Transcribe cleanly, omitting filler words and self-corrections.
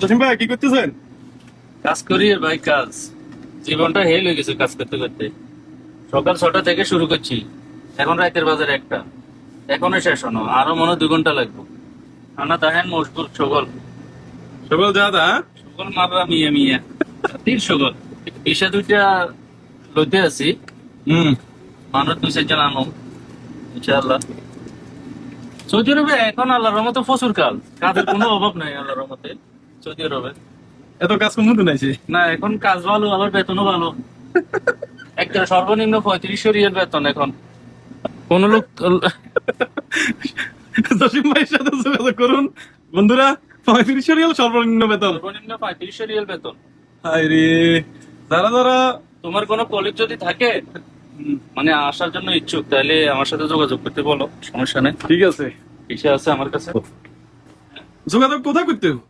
জসিম ভাই কি করতেছেন? কাজ করি আর ভাই কাজ। জীবনটা হেল হয়ে গেছে কাজ করতে করতে। সকাল 6টা থেকে শুরু করছি, এখন রাতের বাজার 1টা, এখনো শেষ হনো, আরো মনে হয় 2 ঘন্টা লাগবে। আনা তাহেন মশগুল সগল সকাল যা দা সগল মাররা মিয়া মিয়া তীর সগল বিষা 2টা লইতে আছি। হুম মানুষ 2-4 জন আনো ইনশাআল্লাহ। সৌদি আরবে এখন আল্লাহর রহমতে প্রচুর কাজের কোনো অভাব নাই আল্লাহর রহমতে। সৌদি আরবে এত কাজ কোন মতো নাইছে। না, এখন কাজ ভালো, আবার বেতনও ভালো। একটা সর্বনিম্ন 3500 রিয়াল বেতন এখন। কোন লোক জসিম ভাইয়ের সাথে যোগাযোগ করুন বন্ধুরা। 35 রিয়াল সর্বনিম্ন বেতন। সর্বনিম্ন 3500 রিয়াল বেতন। হায় রে, যারা যারা তোমার কোনো কলিগ যদি থাকে, মানে আসার জন্য ইচ্ছুক, তাহলে আমার সাথে যোগাযোগ করতে বলো, সমস্যা নেই। ঠিক আছে, বিষয় আছে আমার কাছে। যোগাযোগ কোথায় করতে হবে?